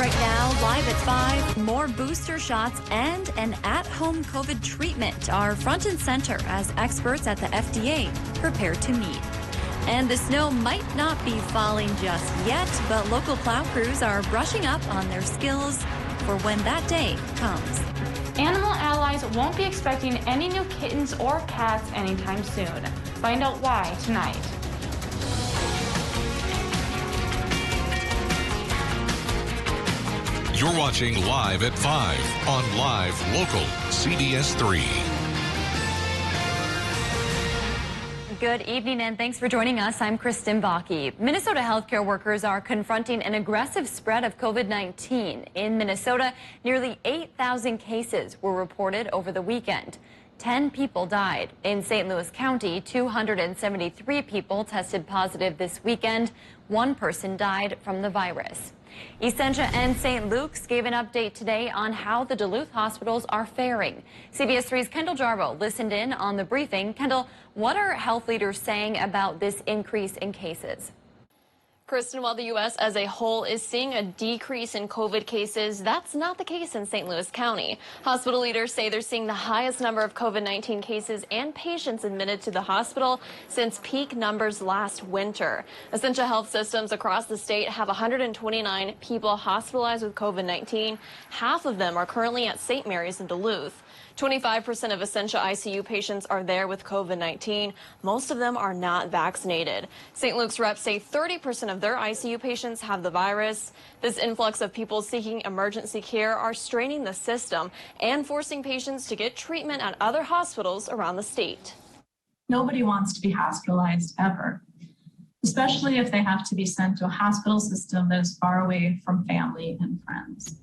Right now, live at 5, more booster shots and an at-home COVID treatment are front and center as experts at the FDA prepare to meet. And the snow might not be falling just yet, but local plow crews are brushing up on their skills for when that day comes. Animal allies won't be expecting any new kittens or cats anytime soon. Find out why tonight. You're watching Live at 5 on Live Local CBS3. Good evening and thanks for joining us. I'm Kristen Bakke. Minnesota healthcare workers are confronting an aggressive spread of COVID-19. In Minnesota, nearly 8,000 cases were reported over the weekend. 10 people died. In St. Louis County, 273 people tested positive this weekend. 1 person died from the virus. Essentia and St. Luke's gave an update today on how the Duluth hospitals are faring. CBS3's Kendall Jarbo listened in on the briefing. Kendall, what are health leaders saying about this increase in cases? Kristen, while the U.S. as a whole is seeing a decrease in COVID cases, that's not the case in St. Louis County. Hospital leaders say they're seeing the highest number of COVID-19 cases and patients admitted to the hospital since peak numbers last winter. Essentia health systems across the state have 129 people hospitalized with COVID-19. Half of them are currently at St. Mary's in Duluth. 25% of Essentia ICU patients are there with COVID-19. Most of them are not vaccinated. St. Luke's reps say 30% of their ICU patients have the virus. This influx of people seeking emergency care are straining the system and forcing patients to get treatment at other hospitals around the state. Nobody wants to be hospitalized ever, especially if they have to be sent to a hospital system that is far away from family and friends.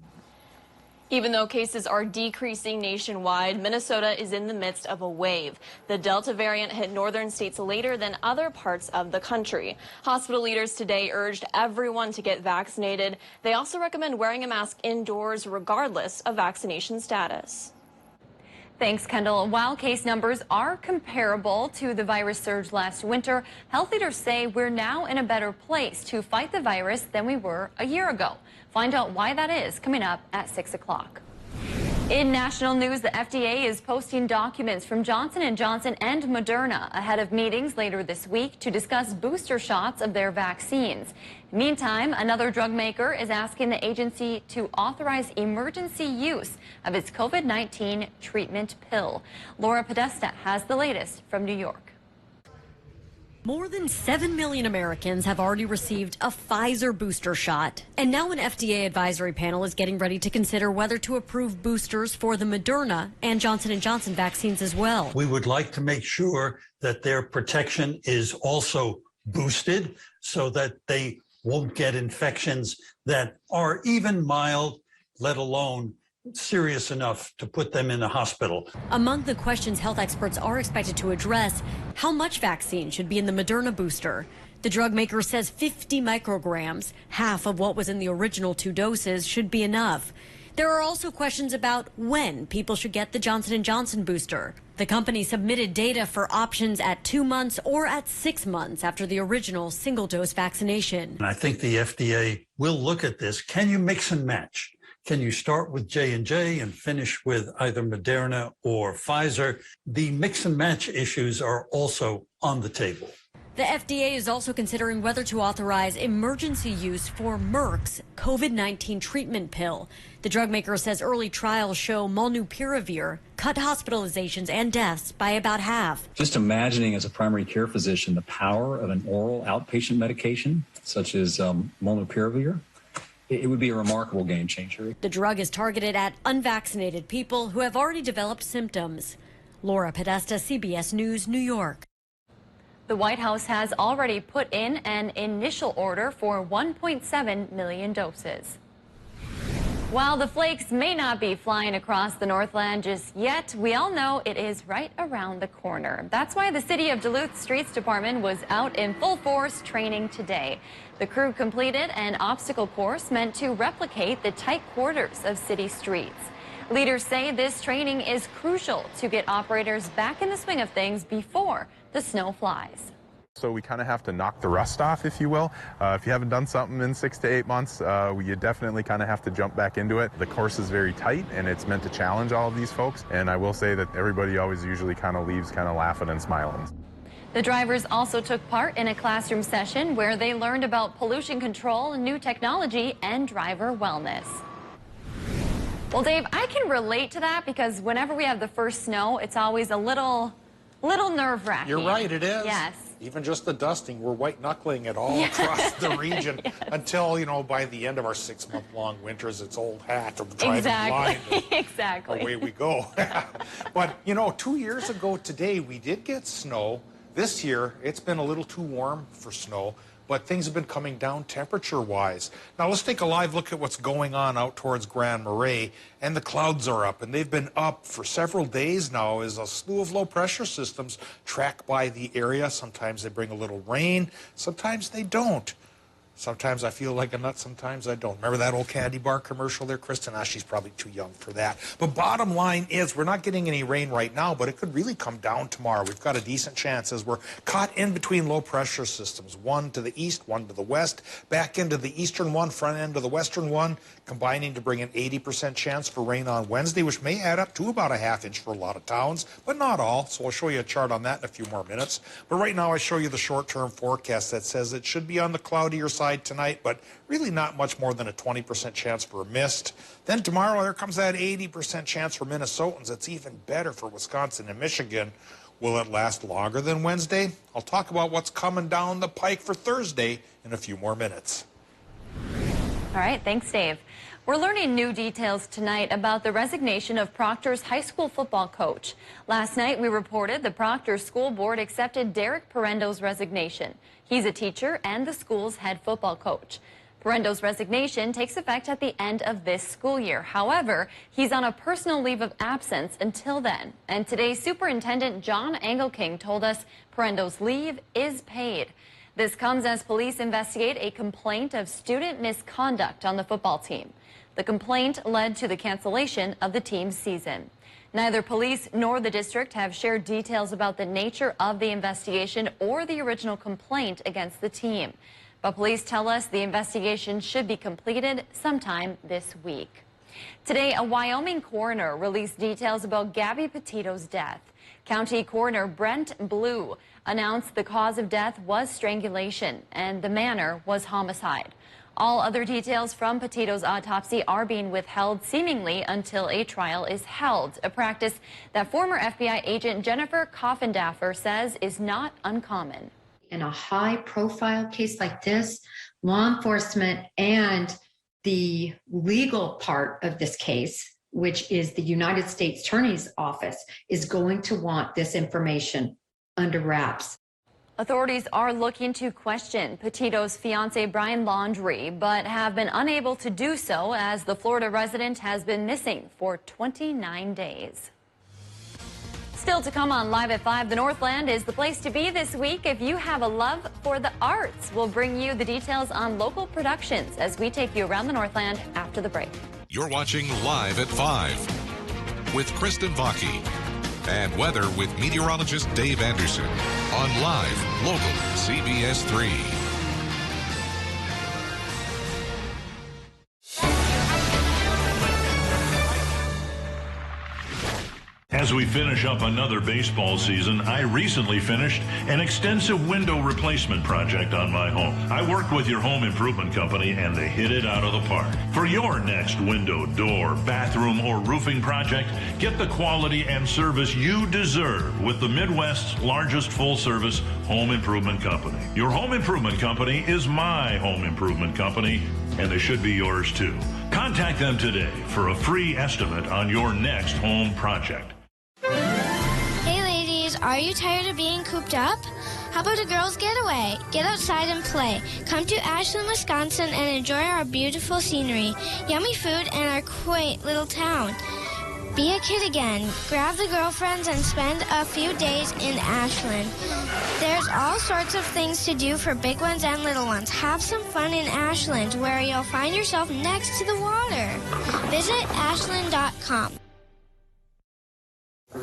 Even though cases are decreasing nationwide, Minnesota is in the midst of a wave. The Delta variant hit northern states later than other parts of the country. Hospital leaders today urged everyone to get vaccinated. They also recommend wearing a mask indoors regardless of vaccination status. Thanks, Kendall. While case numbers are comparable to the virus surge last winter, health leaders say we're now in a better place to fight the virus than we were a year ago. Find out why that is coming up at 6 o'clock. In national news, the FDA is posting documents from Johnson & Johnson and Moderna ahead of meetings later this week to discuss booster shots of their vaccines. Meantime, another drug maker is asking the agency to authorize emergency use of its COVID-19 treatment pill. Laura Podesta has the latest from New York. More than 7 million Americans have already received a Pfizer booster shot. And now an FDA advisory panel is getting ready to consider whether to approve boosters for the Moderna and Johnson & Johnson vaccines as well. We would like to make sure that their protection is also boosted so that they won't get infections that are even mild, let alone serious enough to put them in the hospital. Among the questions health experts are expected to address, how much vaccine should be in the Moderna booster? The drug maker says 50 micrograms, half of what was in the original 2 doses, should be enough. There are also questions about when people should get the Johnson & Johnson booster. The company submitted data for options at 2 months or at 6 months after the original single-dose vaccination. And I think the FDA will look at this. Can you mix and match? Can you start with J&J and finish with either Moderna or Pfizer? The mix and match issues are also on the table. The FDA is also considering whether to authorize emergency use for Merck's COVID-19 treatment pill. The drug maker says early trials show molnupiravir cut hospitalizations and deaths by about half. Just imagining as a primary care physician the power of an oral outpatient medication such as molnupiravir, it would be a remarkable game changer. The drug is targeted at unvaccinated people who have already developed symptoms. Laura Podesta, CBS News, New York. The White House has already put in an initial order for 1.7 million doses. While the flakes may not be flying across the Northland just yet, we all know it is right around the corner. That's why the City of Duluth Streets Department was out in full force training today. The crew completed an obstacle course meant to replicate the tight quarters of city streets. Leaders say this training is crucial to get operators back in the swing of things before the snow flies. So we kind of have to knock the rust off, if you will. If you haven't done something in 6 to 8 months, you definitely kind of have to jump back into it. The course is very tight, and it's meant to challenge all of these folks. And I will say that everybody always usually kind of leaves kind of laughing and smiling. The drivers also took part in a classroom session where they learned about pollution control, new technology, and driver wellness. Well, Dave, I can relate to that because whenever we have the first snow, it's always a little nerve-wracking. You're right, it is. Yes. Even just the dusting, we're white-knuckling it all across the region until, you know, by the end of our 6-month-long winters, it's old hat of driving blind. Exactly. Away we go. But, you know, 2 years ago today, we did get snow. This year, it's been a little too warm for snow, but things have been coming down temperature-wise. Now, let's take a live look at what's going on out towards Grand Marais, and the clouds are up, and they've been up for several days now as a slew of low-pressure systems track by the area. Sometimes they bring a little rain, sometimes they don't. Sometimes I feel like a nut, sometimes I don't. Remember that old candy bar commercial there, Kristen? She's probably too young for that. But bottom line is we're not getting any rain right now, but it could really come down tomorrow. We've got a decent chance as we're caught in between low pressure systems, one to the east, one to the west, back into the eastern one, front end of the western one, combining to bring an 80% chance for rain on Wednesday, which may add up to about a ½ inch for a lot of towns, but not all. So I'll show you a chart on that in a few more minutes. But right now I show you the short-term forecast that says it should be on the cloudier side tonight, but really not much more than a 20% chance for a mist. Then tomorrow, there comes that 80% chance for Minnesotans. It's even better for Wisconsin and Michigan. Will it last longer than Wednesday? I'll talk about what's coming down the pike for Thursday in a few more minutes. All right, thanks, Dave. We're learning new details tonight about the resignation of Proctor's high school football coach. Last night, we reported the Proctor School Board accepted Derek Parendo's resignation. He's a teacher and the school's head football coach. Parendo's resignation takes effect at the end of this school year. However, he's on a personal leave of absence until then. And today, Superintendent John Engelking told us Parendo's leave is paid. This comes as police investigate a complaint of student misconduct on the football team. The complaint led to the cancellation of the team's season. Neither police nor the district have shared details about the nature of the investigation or the original complaint against the team. But police tell us the investigation should be completed sometime this week. Today, a Wyoming coroner released details about Gabby Petito's death. County Coroner Brent Blue announced the cause of death was strangulation and the manner was homicide. All other details from Petito's autopsy are being withheld seemingly until a trial is held, a practice that former FBI agent Jennifer Coffindaffer says is not uncommon. In a high-profile case like this, law enforcement and the legal part of this case, which is the United States Attorney's Office, is going to want this information under wraps. Authorities are looking to question Petito's fiance Brian Laundrie, but have been unable to do so as the Florida resident has been missing for 29 days. Still to come on Live at 5, the Northland is the place to be this week if you have a love for the arts. We'll bring you the details on local productions as we take you around the Northland after the break. You're watching Live at 5 with Kristen Vaki and weather with meteorologist Dave Anderson on Live Local CBS3. As we finish up another baseball season, I recently finished an extensive window replacement project on my home. I worked with your home improvement company and they hit it out of the park. For your next window, door, bathroom, or roofing project, get the quality and service you deserve with the Midwest's largest full-service home improvement company. Your home improvement company is my home improvement company, and they should be yours too. Contact them today for a free estimate on your next home project. Hey ladies, are you tired of being cooped up? How about a girls' getaway? Get outside and play. Come to Ashland, Wisconsin and enjoy our beautiful scenery, yummy food, and our quaint little town. Be a kid again. Grab the girlfriends and spend a few days in Ashland. There's all sorts of things to do for big ones and little ones. Have some fun in Ashland, where you'll find yourself next to the water. Visit ashland.com.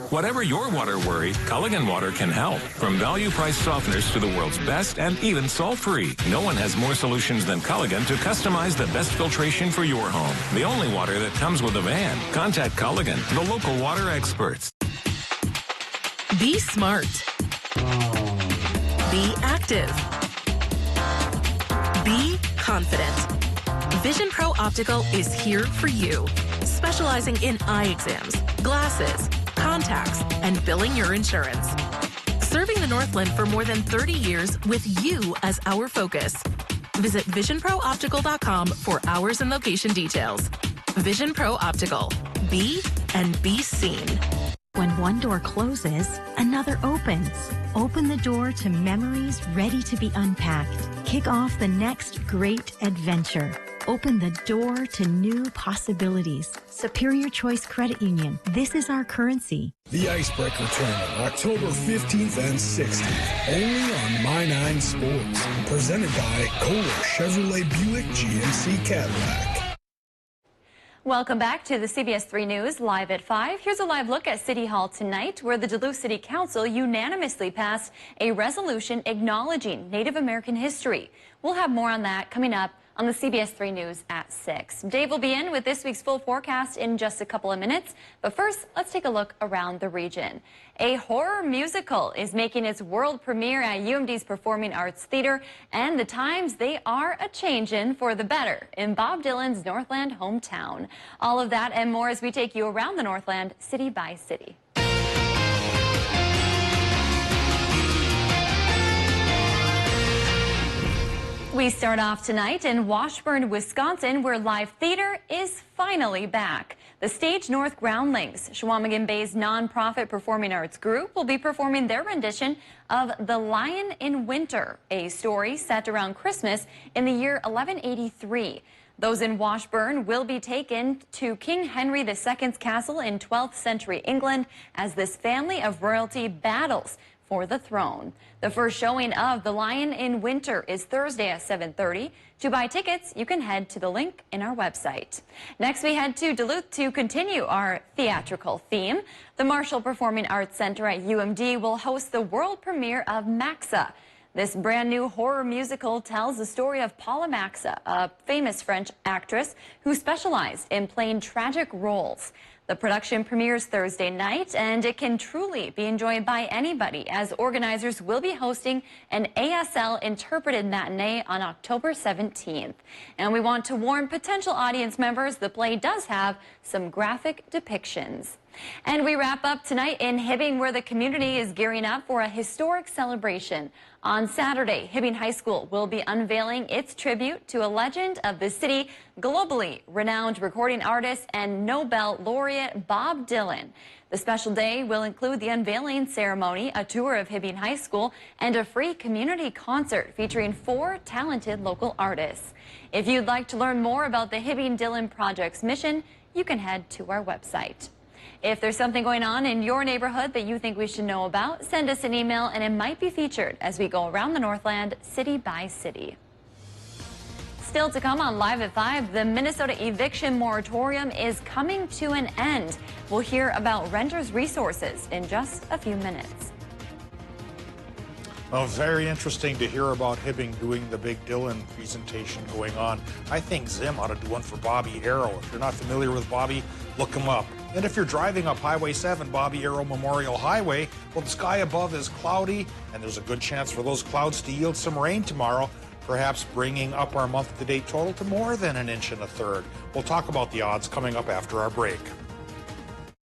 Whatever your water worry, Culligan Water can help. From value-priced softeners to the world's best and even salt-free. No one has more solutions than Culligan to customize the best filtration for your home. The only water that comes with a van. Contact Culligan, the local water experts. Be smart. Be active. Be confident. Vision Pro Optical is here for you, specializing in eye exams, glasses, contacts, and billing your insurance. Serving the Northland for more than 30 years with you as our focus. Visit visionprooptical.com for hours and location details. Vision Pro Optical. Be and be seen. When one door closes, another opens. Open the door to memories ready to be unpacked. Kick off the next great adventure. Open the door to new possibilities. Superior Choice Credit Union. This is our currency. The Icebreaker Tournament, October 15th and 16th. Only on My 9 Sports. Presented by Kohler Chevrolet Buick GMC Cadillac. Welcome back to the CBS3 News, live at 5. Here's a live look at City Hall tonight, where the Duluth City Council unanimously passed a resolution acknowledging Native American history. We'll have more on that coming up on the CBS3 News at 6. Dave will be in with this week's full forecast in just a couple of minutes. But first, let's take a look around the region. A horror musical is making its world premiere at UMD's Performing Arts Theater, and the times, they are a-changin' for the better in Bob Dylan's Northland hometown. All of that and more as we take you around the Northland, city by city. We start off tonight in Washburn, Wisconsin, where live theater is finally back. The Stage North Groundlings, Chequamegon Bay's nonprofit performing arts group, will be performing their rendition of The Lion in Winter, a story set around Christmas in the year 1183. Those in Washburn will be taken to King Henry II's castle in 12th century England as this family of royalty battles for the throne. The first showing of The Lion in Winter is Thursday at 7:30. To buy tickets, you can head to the link in our website. Next, we head to Duluth to continue our theatrical theme. The Marshall Performing Arts Center at UMD will host the world premiere of Maxa. This brand new horror musical tells the story of Paula Maxa, a famous French actress who specialized in playing tragic roles. The production premieres Thursday night, and it can truly be enjoyed by anybody, as organizers will be hosting an ASL interpreted matinee on October 17th. And we want to warn potential audience members the play does have some graphic depictions. And we wrap up tonight in Hibbing, where the community is gearing up for a historic celebration. On Saturday, Hibbing High School will be unveiling its tribute to a legend of the city, globally renowned recording artist and Nobel laureate Bob Dylan. The special day will include the unveiling ceremony, a tour of Hibbing High School, and a free community concert featuring 4 talented local artists. If you'd like to learn more about the Hibbing Dylan Project's mission, you can head to our website. If there's something going on in your neighborhood that you think we should know about, send us an email and it might be featured as we go around the Northland, city by city. Still to come on Live at 5, the Minnesota eviction moratorium is coming to an end. We'll hear about renters' resources in just a few minutes. Well, very interesting to hear about Hibbing doing the big Dylan presentation going on. I think Zim ought to do one for Bobby Arrow. If you're not familiar with Bobby, look him up. And if you're driving up Highway 7, Bobby Arrow Memorial Highway, well, the sky above is cloudy, and there's a good chance for those clouds to yield some rain tomorrow, perhaps bringing up our month-to-date total to more than 1 1/3 inches. We'll talk about the odds coming up after our break.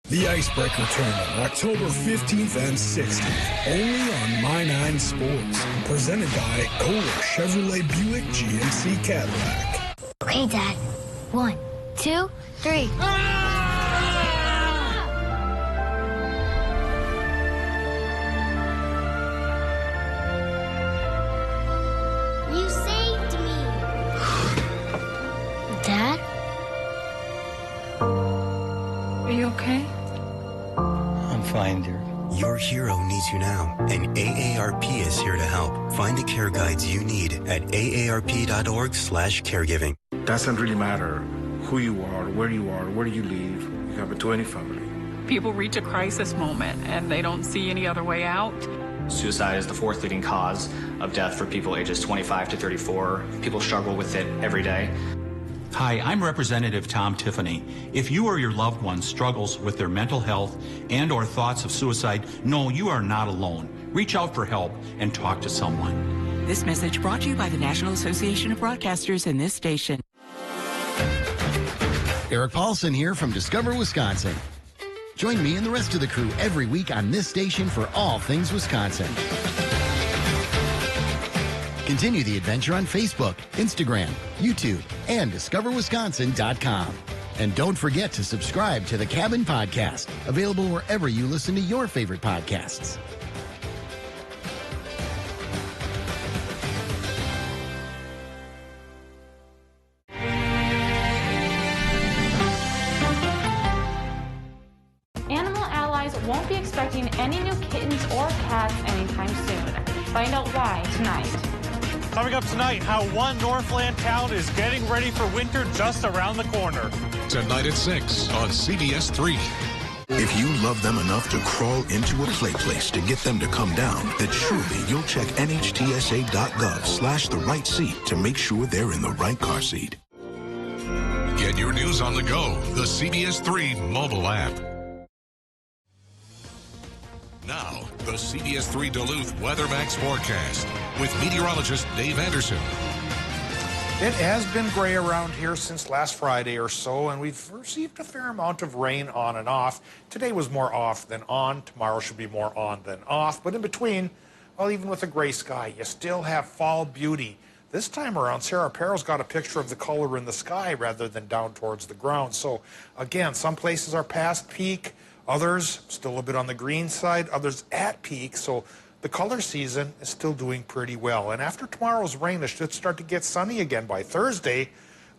The Icebreaker Tournament, October 15th and 16th. Only on My 9 Sports. Presented by Kohler Chevrolet Buick GMC Cadillac. Okay, Dad. 1, 2, 3. You saved me. Dad? Are you okay? I'm fine, dear. Your hero needs you now, and AARP is here to help. Find the care guides you need at aarp.org/caregiving. Doesn't really matter who you are, where you live, you have a 20 family. People reach a crisis moment and they don't see any other way out. Suicide is the fourth leading cause of death for people ages 25 to 34. People struggle with it every day. Hi, I'm Representative Tom Tiffany. If you or your loved one struggles with their mental health and or thoughts of suicide, no, you are not alone. Reach out for help and talk to someone. This message brought to you by the National Association of Broadcasters and this station. Eric Paulson here from Discover Wisconsin. Join me and the rest of the crew every week on this station for all things Wisconsin. Continue the adventure on Facebook, Instagram, YouTube, and discoverwisconsin.com. And don't forget to subscribe to the Cabin Podcast, available wherever you listen to your favorite podcasts. Animal Allies won't be expecting any new kittens or cats anytime soon. Find out why tonight. Coming up tonight, how one Northland town is getting ready for winter just around the corner. Tonight at 6 on CBS3. If you love them enough to crawl into a play place to get them to come down, then surely you'll check nhtsa.gov/the right seat to make sure they're in the right car seat. Get your news on the go, the CBS3 mobile app. Now, the CBS3 Duluth WeatherMax forecast with meteorologist Dave Anderson. It has been gray around here since last Friday or so, and we've received a fair amount of rain on and off. Today was more off than on. Tomorrow should be more on than off. But in between, well, even with a gray sky, you still have fall beauty. This time around, Sarah Perrow's got a picture of the color in the sky rather than down towards the ground. So, again, some places are past peak. Others still a bit on the green side, others at peak, so the color season is still doing pretty well. And after tomorrow's rain, it should start to get sunny again by Thursday,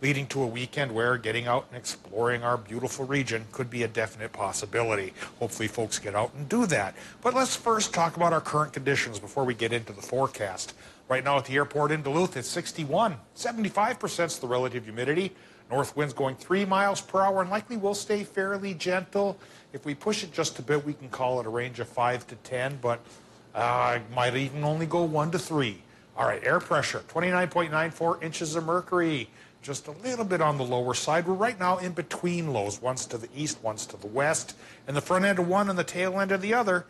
leading to a weekend where getting out and exploring our beautiful region could be a definite possibility. Hopefully folks get out and do that. But let's first talk about our current conditions before we get into the forecast. Right now at the airport in Duluth, it's 61. 75% is the relative humidity. North winds going 3 miles per hour and likely will stay fairly gentle. If we push it just a bit, we can call it a range of 5 to 10, but might even only go 1 to 3. All right, air pressure, 29.94 inches of mercury. Just a little bit on the lower side. We're right now in between lows, one's to the east, one's to the west. And the front end of one and the tail end of the other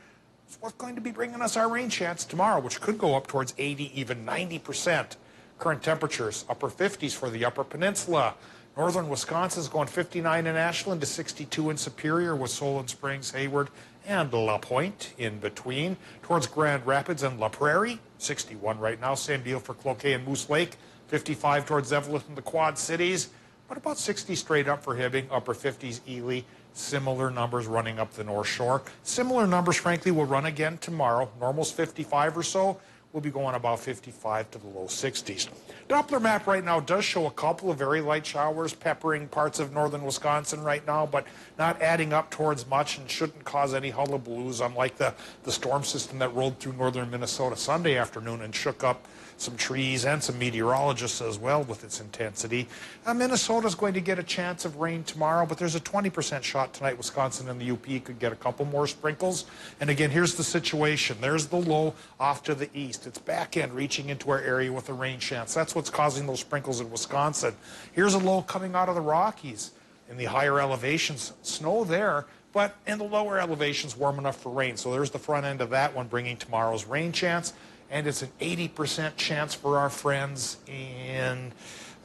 is what's going to be bringing us our rain chance tomorrow, which could go up towards 80, even 90%. Current temperatures, upper 50s for the Upper Peninsula. Northern Wisconsin is going 59 in Ashland to 62 in Superior, with Solon Springs, Hayward, and La Pointe in between. Towards Grand Rapids and La Prairie, 61 right now. Same deal for Cloquet and Moose Lake, 55 towards Evelyn and the Quad Cities. But about 60 straight up for Hibbing, upper 50s Ely. Similar numbers running up the North Shore. Similar numbers, frankly, will run again tomorrow. Normal's 55 or so. We'll be going about 55 to the low 60s. Doppler map right now does show a couple of very light showers peppering parts of northern Wisconsin right now, but not adding up towards much and shouldn't cause any hullabaloos, unlike the storm system that rolled through northern Minnesota Sunday afternoon and shook up some trees and some meteorologists as well with its intensity. Minnesota's going to get a chance of rain tomorrow, but there's a 20% shot tonight. Wisconsin and the UP could get a couple more sprinkles. And again, here's the situation. There's the low off to the east. It's back end reaching into our area with a rain chance. That's what's causing those sprinkles in Wisconsin. Here's a low coming out of the Rockies. In the higher elevations, snow there, but in the lower elevations, warm enough for rain. So there's the front end of that one, bringing tomorrow's rain chance. And it's an 80% chance for our friends in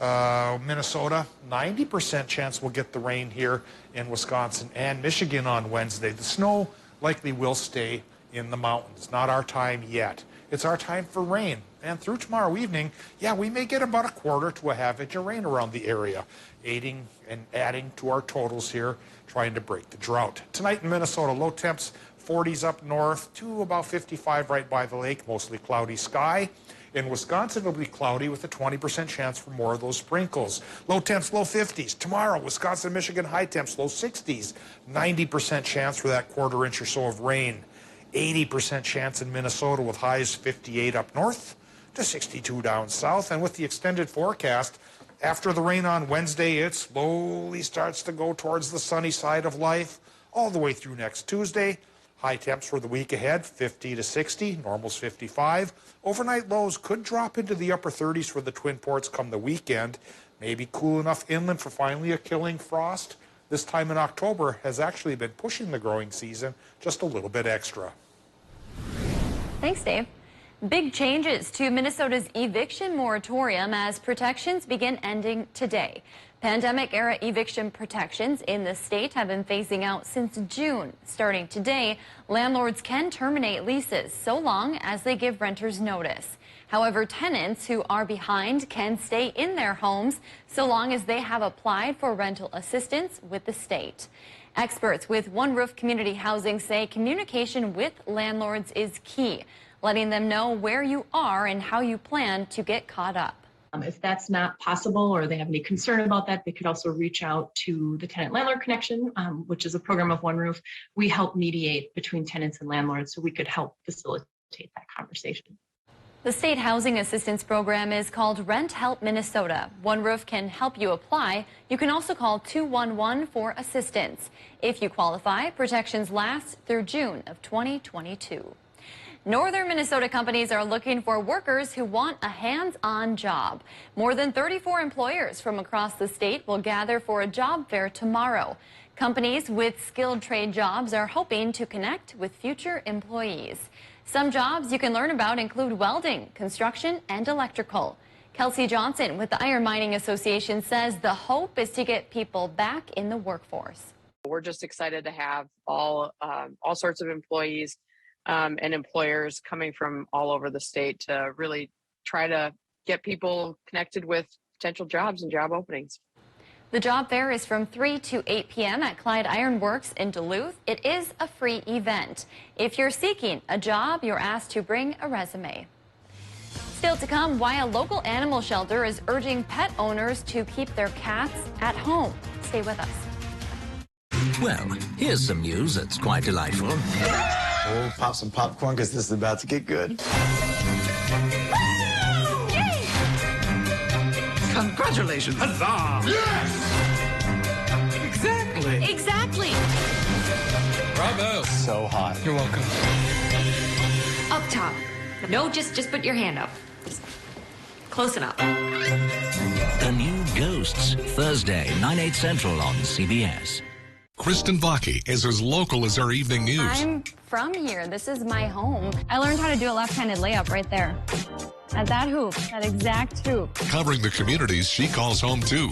Minnesota. 90% chance we'll get the rain here in Wisconsin and Michigan on Wednesday. The snow likely will stay in the mountains. Not our time yet. It's our time for rain. And through tomorrow evening, yeah, we may get about a quarter to a half inch of rain around the area, aiding and adding to our totals here, trying to break the drought. Tonight in Minnesota, low temps 40s up north to about 55 right by the lake, mostly cloudy sky. In Wisconsin, it'll be cloudy with a 20% chance for more of those sprinkles. Low temps, low 50s. Tomorrow, Wisconsin, Michigan, high temps, low 60s. 90% chance for that quarter inch or so of rain. 80% chance in Minnesota with highs 58 up north to 62 down south. And with the extended forecast, after the rain on Wednesday, it slowly starts to go towards the sunny side of life. all the way through next Tuesday. High temps for the week ahead, 50 to 60, normals 55. Overnight lows could drop into the upper 30s for the Twin Ports come the weekend. Maybe cool enough inland for finally a killing frost. This time in October has actually been pushing the growing season just a little bit extra. Thanks, Dave. Big changes to Minnesota's eviction moratorium as protections begin ending today. Pandemic-era eviction protections in the state have been phasing out since June. Starting today, landlords can terminate leases so long as they give renters notice. However, tenants who are behind can stay in their homes so long as they have applied for rental assistance with the state. Experts with One Roof Community Housing say communication with landlords is key, letting them know where you are and how you plan to get caught up. If that's not possible or they have any concern about that, they could also reach out to the Tenant Landlord Connection, which is a program of One Roof. We help mediate between tenants and landlords, so we could help facilitate that conversation. The state housing assistance program is called Rent Help Minnesota. One Roof can help you apply. You can also call 211 for assistance. If you qualify, protections last through June of 2022. Northern Minnesota companies are looking for workers who want a hands-on job. More than 34 employers from across the state will gather for a job fair tomorrow. Companies with skilled trade jobs are hoping to connect with future employees. Some jobs you can learn about include welding, construction, and electrical. Kelsey Johnson with the Iron Mining Association says the hope is to get people back in the workforce. We're just excited to have all sorts of employees and employers coming from all over the state to really try to get people connected with potential jobs and job openings. The job fair is from 3 to 8 p.m. at Clyde Iron Works in Duluth. It is a free event. If you're seeking a job, you're asked to bring a resume. Still to come, why a local animal shelter is urging pet owners to keep their cats at home. Stay with us. Well, here's some news that's quite delightful. Oh, pop some popcorn because this is about to get good. Congratulations. Huzzah! Yes! Exactly. Exactly. Bravo. So hot. You're welcome. Up top. No, just put your hand up. Close enough. The new Ghosts, Thursday, 9/8 Central on CBS. Kristen Vaki is as local as our evening news. I'm from here. This is my home. I learned how to do a left-handed layup right there. At that hoop, that exact hoop. Covering the communities she calls home too.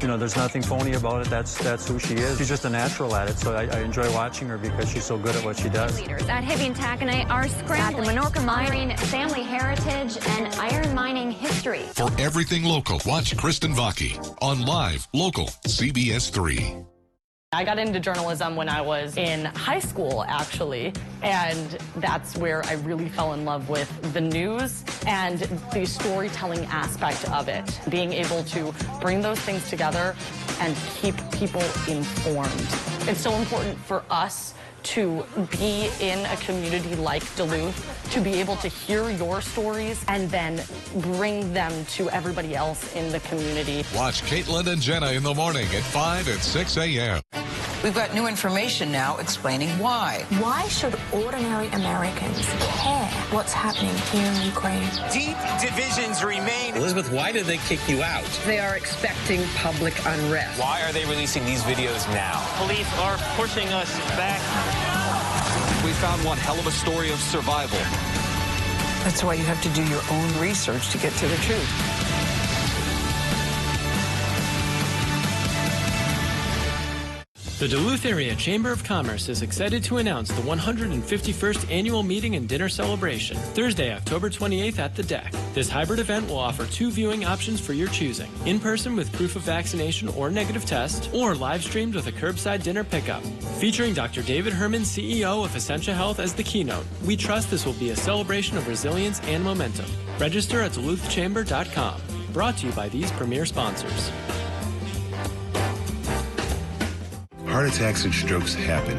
You know, there's nothing phony about it. That's who she is. She's just a natural at it, so I enjoy watching her because she's so good at what she does. Leaders at HIBBING Taconite are scrambling at the Menorca mining, family heritage, and iron mining history. For everything local, watch Kristen Vaki on Live Local CBS3. I got into journalism when I was in high school, actually, and that's where I really fell in love with the news and the storytelling aspect of it, being able to bring those things together and keep people informed. It's so important for us to be in a community like Duluth, to be able to hear your stories and then bring them to everybody else in the community. Watch Caitlin and Jenna in the morning at 5 and 6 a.m. We've got new information now explaining why. Why should ordinary Americans care what's happening here in Ukraine? Deep divisions remain. Elizabeth, why did they kick you out? They are expecting public unrest. Why are they releasing these videos now? Police are pushing us back. We found one hell of a story of survival. That's why you have to do your own research to get to the truth. The Duluth Area Chamber of Commerce is excited to announce the 151st Annual Meeting and Dinner Celebration, Thursday, October 28th at the Deck. This hybrid event will offer 2 viewing options for your choosing, in person with proof of vaccination or negative test, or live streamed with a curbside dinner pickup. Featuring Dr. David Herman, CEO of Essentia Health, as the keynote, we trust this will be a celebration of resilience and momentum. Register at DuluthChamber.com. Brought to you by these premier sponsors. Heart attacks and strokes happen,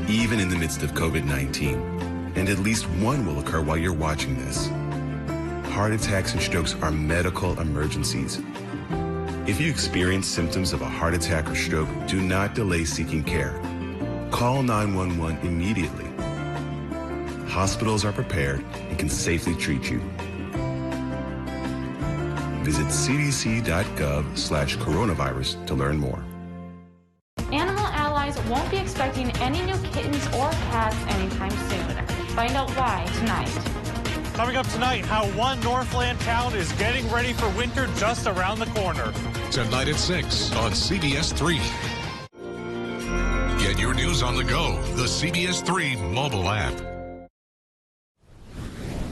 even in the midst of COVID-19, and at least one will occur while you're watching this. Heart attacks and strokes are medical emergencies. If you experience symptoms of a heart attack or stroke, do not delay seeking care. Call 911 immediately. Hospitals are prepared and can safely treat you. Visit cdc.gov/coronavirus to learn more. Animal Allies won't be expecting any new kittens or cats anytime soon. Find out why tonight. Coming up tonight, how one Northland town is getting ready for winter just around the corner. Tonight at 6 on CBS3. Get your news on the go, the CBS3 mobile app.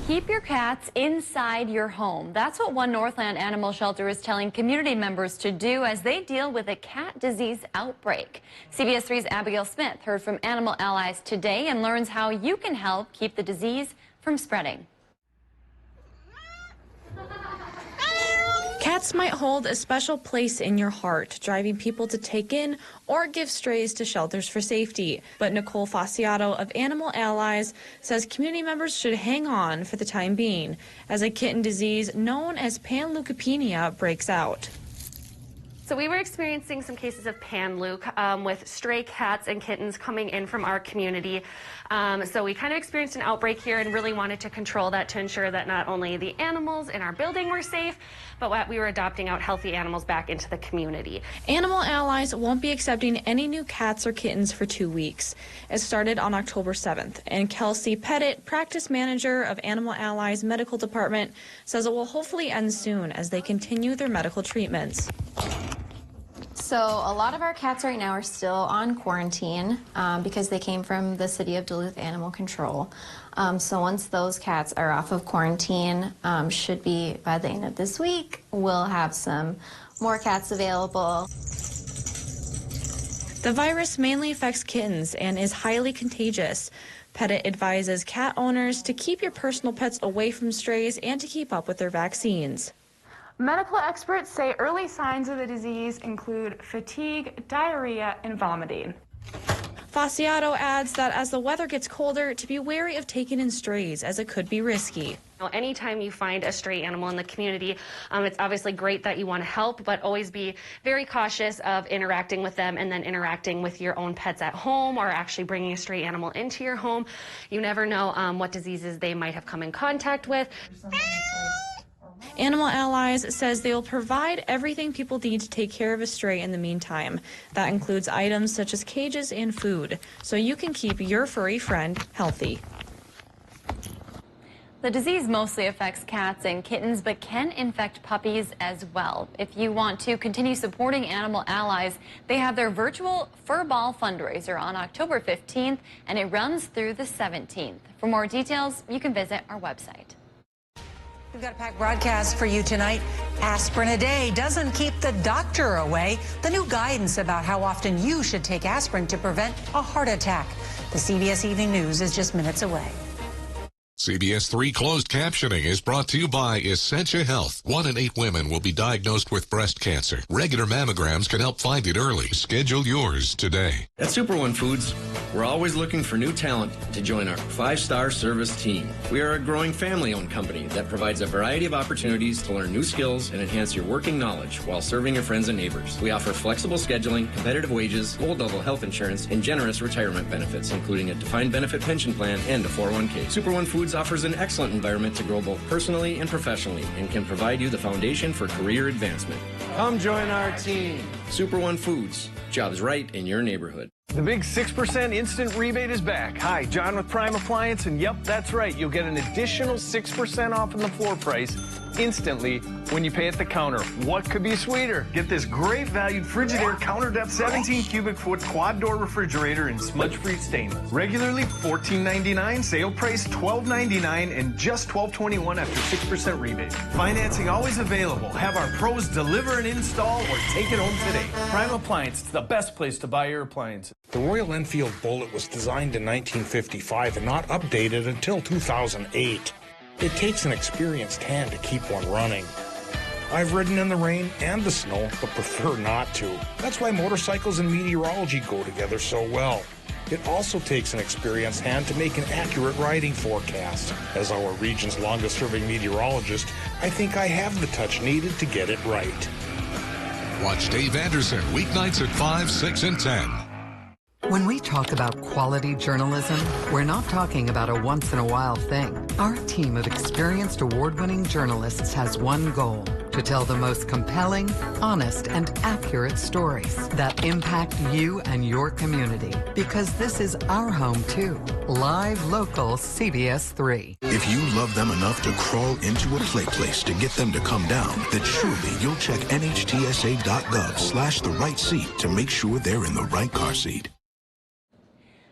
Keep your cats inside your home. That's what One Northland Animal Shelter is telling community members to do as they deal with a cat disease outbreak. CBS3's Abigail Smith heard from Animal Allies today and learns how you can help keep the disease from spreading. Cats might hold a special place in your heart, driving people to take in or give strays to shelters for safety. But Nicole Fasciato of Animal Allies says community members should hang on for the time being as a kitten disease known as panleukopenia breaks out. So we were experiencing some cases of panleuk with stray cats and kittens coming in from our community. So we kind of experienced an outbreak here and really wanted to control that to ensure that not only the animals in our building were safe, but we were adopting out healthy animals back into the community. Animal Allies won't be accepting any new cats or kittens for 2 weeks. It started on October 7th, and Kelsey Pettit, practice manager of Animal Allies Medical Department, says it will hopefully end soon as they continue their medical treatments. So a lot of our cats right now are still on quarantine because they came from the city of Duluth Animal Control. So once those cats are off of quarantine, should be by the end of this week, we'll have some more cats available. The virus mainly affects kittens and is highly contagious. Pettit advises cat owners to keep your personal pets away from strays and to keep up with their vaccines. Medical experts say early signs of the disease include fatigue, diarrhea, and vomiting. Fasciato adds that as the weather gets colder, to be wary of taking in strays as it could be risky. Anytime you find a stray animal in the community, it's obviously great that you want to help, but always be very cautious of interacting with them and then interacting with your own pets at home or actually bringing a stray animal into your home. You never know what diseases they might have come in contact with. Animal Allies says they will provide everything people need to take care of a stray in the meantime. That includes items such as cages and food, so you can keep your furry friend healthy. The disease mostly affects cats and kittens, but can infect puppies as well. If you want to continue supporting Animal Allies, they have their virtual Fur Ball fundraiser on October 15th, and it runs through the 17th. For more details, you can visit our website. We've got a packed broadcast for you tonight. Aspirin a day doesn't keep the doctor away. The new guidance about how often you should take aspirin to prevent a heart attack. The CBS Evening News is just minutes away. CBS3 closed captioning is brought to you by Essentia Health. 1 in 8 women will be diagnosed with breast cancer. Regular mammograms can help find it early. Schedule yours today. At Super One Foods, we're always looking for new talent to join our 5-star service team. We are a growing family-owned company that provides a variety of opportunities to learn new skills and enhance your working knowledge while serving your friends and neighbors. We offer flexible scheduling, competitive wages, gold-level health insurance, and generous retirement benefits, including a defined benefit pension plan and a 401k. Super One Foods offers an excellent environment to grow both personally and professionally and can provide you the foundation for career advancement. Come join our team. Super One Foods. Jobs right in your neighborhood. The big 6% instant rebate is back. Hi, John with Prime Appliance, and yep, that's right. You'll get an additional 6% off in the floor price instantly when you pay at the counter. What could be sweeter? Get this great valued Frigidaire counter depth 17 cubic foot quad door refrigerator in smudge-free stainless. Regularly $14.99, sale price $12.99, and just $12.21 after 6% rebate. Financing always available. Have our pros deliver and install or take it home today. Prime Appliance, it's the best place to buy your appliances. The Royal Enfield Bullet was designed in 1955 and not updated until 2008. It takes an experienced hand to keep one running. I've ridden in the rain and the snow, but prefer not to. That's why motorcycles and meteorology go together so well. It also takes an experienced hand to make an accurate riding forecast. As our region's longest-serving meteorologist, I think I have the touch needed to get it right. Watch Dave Anderson weeknights at 5, 6, and 10. When we talk about quality journalism, we're not talking about a once-in-a-while thing. Our team of experienced award-winning journalists has one goal: to tell the most compelling, honest, and accurate stories that impact you and your community. Because this is our home, too. Live, local, CBS3. If you love them enough to crawl into a play place to get them to come down, then surely you'll check NHTSA.gov/the right seat to make sure they're in the right car seat.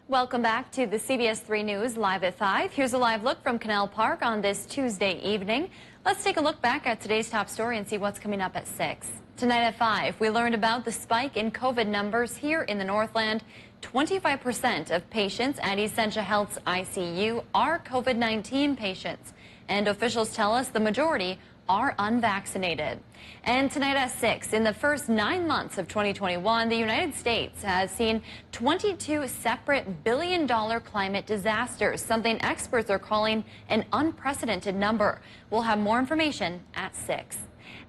Welcome back to the CBS3 News Live at 5. Here's a live look from Canal Park on this Tuesday evening. Let's take a look back at today's top story and see what's coming up at 6. Tonight at 5, we learned about the spike in COVID numbers here in the Northland. 25% of patients at Essentia Health's ICU are COVID-19 patients, and officials tell us the majority are unvaccinated. And tonight at 6, in the first 9 months of 2021, the United States has seen 22 separate billion-dollar climate disasters, something experts are calling an unprecedented number. We'll have more information at 6.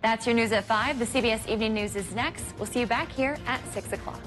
That's your news at 5. The CBS Evening News is next. We'll see you back here at 6 o'clock.